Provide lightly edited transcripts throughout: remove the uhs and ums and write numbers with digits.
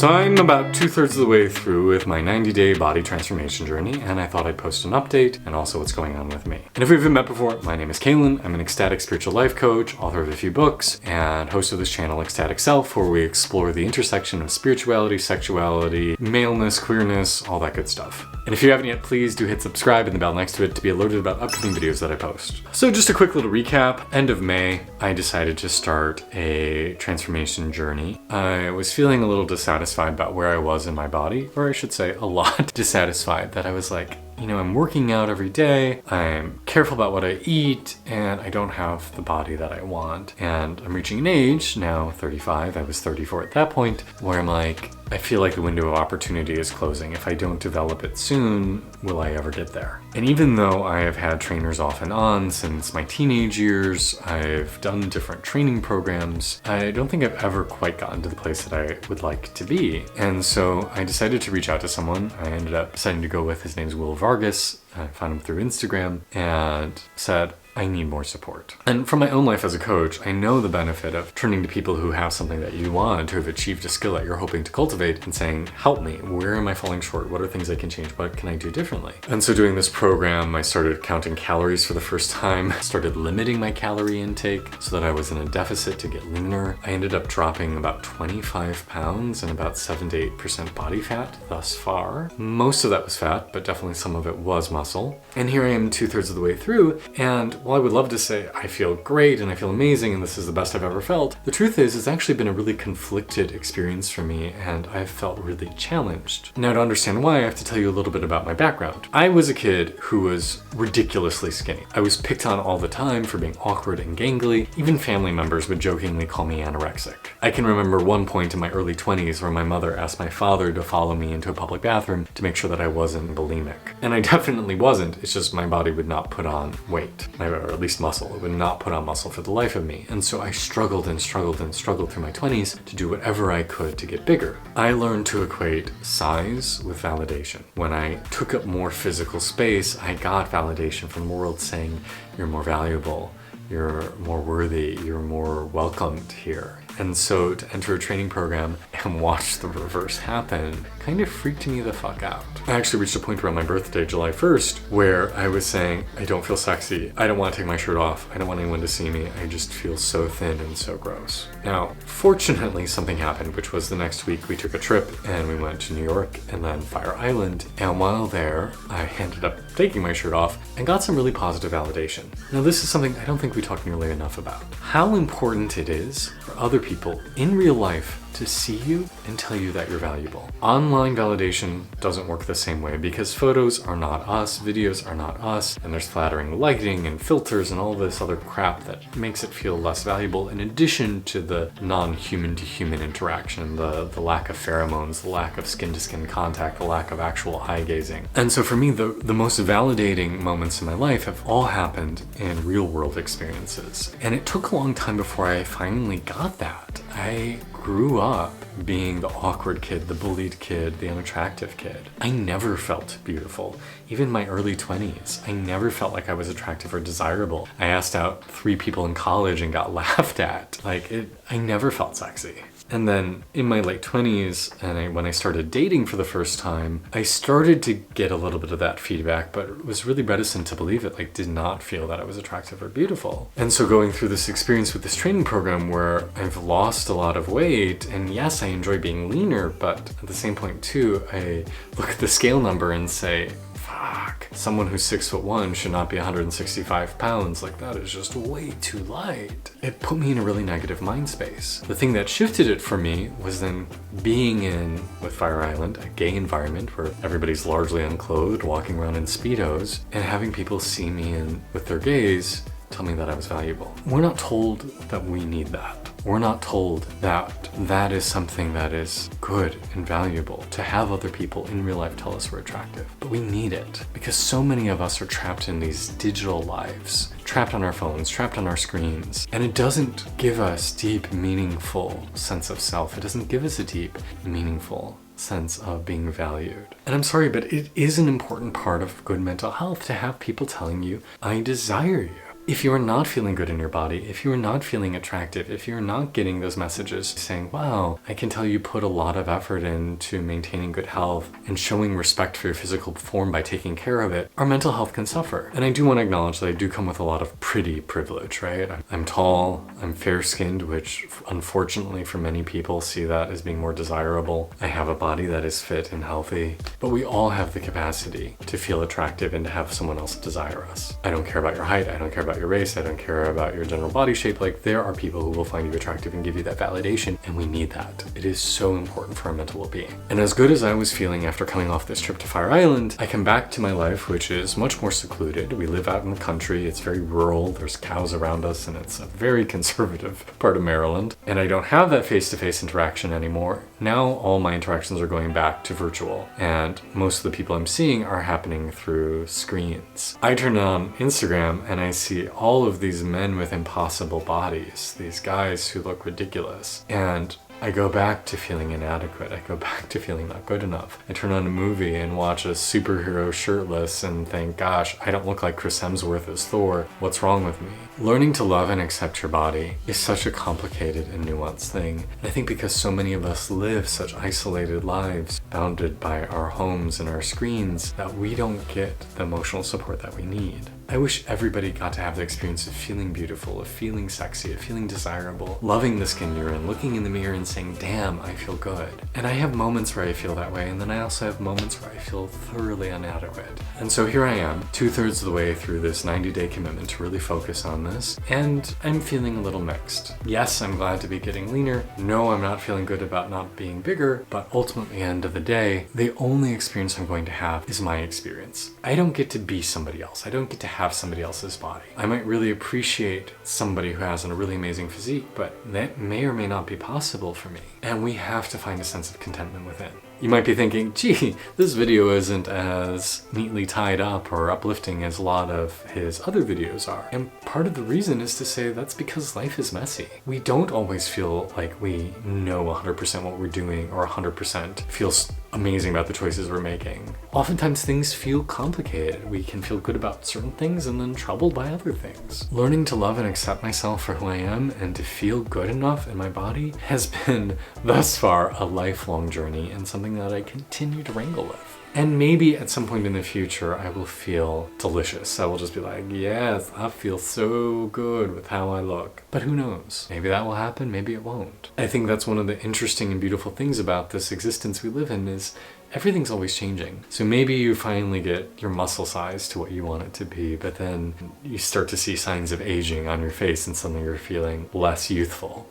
So I'm about 2/3 of the way through with my 90-day body transformation journey, and I thought I'd post an update and also what's going on with me. And if we haven't met before, my name is Kaylin. I'm an ecstatic spiritual life coach, author of a few books, and host of this channel, Ecstatic Self, where we explore the intersection of spirituality, sexuality, maleness, queerness, all that good stuff. And if you haven't yet, please do hit subscribe and the bell next to it to be alerted about upcoming videos that I post. So just a quick little recap. End of May, I decided to start a transformation journey. I was feeling a little dissatisfied about where I was in my body, or I should say a lot dissatisfied, that I was like, you know, I'm working out every day, I'm careful about what I eat, and I don't have the body that I want. And I'm reaching an age, now 35, I was 34 at that point, where I'm like, I feel like the window of opportunity is closing. If I don't develop it soon, will I ever get there? And even though I have had trainers off and on since my teenage years, I've done different training programs, I don't think I've ever quite gotten to the place that I would like to be. And so I decided to reach out to someone. I ended up deciding to go with, his name's Will Vargas. I found him through Instagram and said, I need more support. And from my own life as a coach, I know the benefit of turning to people who have something that you want, who have achieved a skill that you're hoping to cultivate, and saying, help me, where am I falling short? What are things I can change? What can I do differently? And so doing this program, I started counting calories for the first time, started limiting my calorie intake so that I was in a deficit to get leaner. I ended up dropping about 25 pounds and about 7 to 8% body fat thus far. Most of that was fat, but definitely some of it was muscle. And here I am 2/3 of the way through, and while I would love to say I feel great and I feel amazing and this is the best I've ever felt, the truth is it's actually been a really conflicted experience for me, and I've felt really challenged. Now, to understand why, I have to tell you a little bit about my background. I was a kid who was ridiculously skinny. I was picked on all the time for being awkward and gangly. Even family members would jokingly call me anorexic. I can remember one point in my early 20s where my mother asked my father to follow me into a public bathroom to make sure that I wasn't bulimic. And I definitely wasn't. It's just my body would not put on weight, or at least muscle. It would not put on muscle for the life of me. And so I struggled and struggled and struggled through my 20s to do whatever I could to get bigger. I learned to equate size with validation. When I took up more physical space, I got validation from the world saying, you're more valuable, you're more worthy, you're more welcomed here. And so to enter a training program and watch the reverse happen kind of freaked me the fuck out. I actually reached a point around my birthday, July 1st, where I was saying, I don't feel sexy. I don't want to take my shirt off. I don't want anyone to see me. I just feel so thin and so gross. Now, fortunately, something happened, which was the next week we took a trip and we went to New York and then Fire Island. And while there, I ended up taking my shirt off and got some really positive validation. Now, this is something I don't think we talk nearly enough about. How important it is for other people in real life to see you and tell you that you're valuable. Online validation doesn't work the same way because photos are not us, videos are not us, and there's flattering lighting and filters and all this other crap that makes it feel less valuable, in addition to the non-human to human interaction, the lack of pheromones, the lack of skin-to-skin contact, the lack of actual eye gazing. And so for me, the most validating moments in my life have all happened in real-world experiences. And it took a long time before I finally got that. I grew up being the awkward kid, the bullied kid, the unattractive kid. I never felt beautiful. Even my early 20s, I never felt like I was attractive or desirable. I asked out 3 people in college and got laughed at. I never felt sexy. And then in my late 20s, and when I started dating for the first time, I started to get a little bit of that feedback, but was really reticent to believe it, did not feel that I was attractive or beautiful. And so going through this experience with this training program where I've lost a lot of weight, and yes, I enjoy being leaner, but at the same point too, I look at the scale number and say, fuck, someone who's 6'1" should not be 165 pounds. That is just way too light. It put me in a really negative mind space. The thing that shifted it for me was then being in, with Fire Island, a gay environment where everybody's largely unclothed, walking around in Speedos, and having people see me in with their gaze tell me that I was valuable. We're not told that we need that. We're not told that that is something that is good and valuable, to have other people in real life tell us we're attractive. But we need it because so many of us are trapped in these digital lives, trapped on our phones, trapped on our screens. And it doesn't give us deep, meaningful sense of self. It doesn't give us a deep, meaningful sense of being valued. And I'm sorry, but it is an important part of good mental health to have people telling you, I desire you. If you are not feeling good in your body, if you are not feeling attractive, if you're not getting those messages saying, wow, I can tell you put a lot of effort into maintaining good health and showing respect for your physical form by taking care of it, our mental health can suffer. And I do want to acknowledge that I do come with a lot of pretty privilege, right? I'm tall, I'm fair-skinned, which unfortunately for many people see that as being more desirable. I have a body that is fit and healthy, but we all have the capacity to feel attractive and to have someone else desire us. I don't care about your height, I don't care about your race, I don't care about your general body shape. Like, there are people who will find you attractive and give you that validation, and we need that. It is so important for our mental well-being. And as good as I was feeling after coming off this trip to Fire Island, I come back to my life, which is much more secluded. We live out in the country, it's very rural, there's cows around us, and it's a very conservative part of Maryland. And I don't have that face-to-face interaction anymore. Now all my interactions are going back to virtual, and most of the people I'm seeing are happening through screens. I turn on Instagram and I see all of these men with impossible bodies, these guys who look ridiculous, and I go back to feeling inadequate. I go back to feeling not good enough. I turn on a movie and watch a superhero shirtless and think, gosh, I don't look like Chris Hemsworth as Thor. What's wrong with me? Learning to love and accept your body is such a complicated and nuanced thing. And I think because so many of us live such isolated lives, bounded by our homes and our screens, that we don't get the emotional support that we need. I wish everybody got to have the experience of feeling beautiful, of feeling sexy, of feeling desirable, loving the skin you're in, looking in the mirror and saying, damn, I feel good. And I have moments where I feel that way, and then I also have moments where I feel thoroughly inadequate. And so here I am, 2/3 of the way through this 90-day commitment to really focus on this, and I'm feeling a little mixed. Yes, I'm glad to be getting leaner. No, I'm not feeling good about not being bigger, but ultimately, at the end of the day, the only experience I'm going to have is my experience. I don't get to be somebody else. I don't get to have somebody else's body. I might really appreciate somebody who has a really amazing physique, but that may or may not be possible for me. And we have to find a sense of contentment within. You might be thinking, gee, this video isn't as neatly tied up or uplifting as a lot of his other videos are. And part of the reason is to say that's because life is messy. We don't always feel like we know 100% what we're doing or 100% feels amazing about the choices we're making. Oftentimes things feel complicated. We can feel good about certain things and then troubled by other things. Learning to love and accept myself for who I am and to feel good enough in my body has been thus far a lifelong journey and something that I continue to wrangle with. And maybe at some point in the future, I will feel delicious. I will just be like, yes, I feel so good with how I look. But who knows? Maybe that will happen, maybe it won't. I think that's one of the interesting and beautiful things about this existence we live in is everything's always changing. So maybe you finally get your muscle size to what you want it to be, but then you start to see signs of aging on your face and suddenly you're feeling less youthful.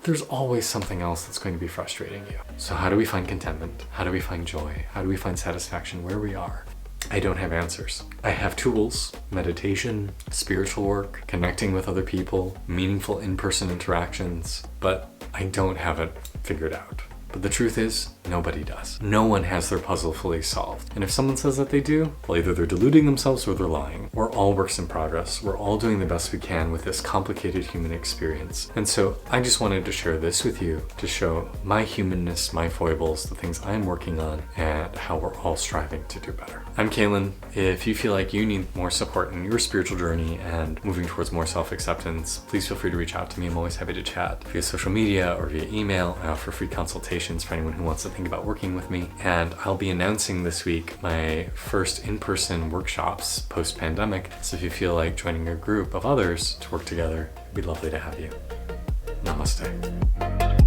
There's always something else that's going to be frustrating you. So how do we find contentment? How do we find joy? How do we find satisfaction where we are? I don't have answers. I have tools, meditation, spiritual work, connecting with other people, meaningful in-person interactions, but I don't have it figured out. But the truth is, nobody does. No one has their puzzle fully solved. And if someone says that they do, well, either they're deluding themselves or they're lying. We're all works in progress. We're all doing the best we can with this complicated human experience. And so I just wanted to share this with you to show my humanness, my foibles, the things I'm working on, and how we're all striving to do better. I'm Kaylin. If you feel like you need more support in your spiritual journey and moving towards more self-acceptance, please feel free to reach out to me. I'm always happy to chat via social media or via email. I offer free consultations for anyone who wants to think about working with me. And I'll be announcing this week my first in-person workshops post-pandemic. So if you feel like joining a group of others to work together, it'd be lovely to have you. Namaste.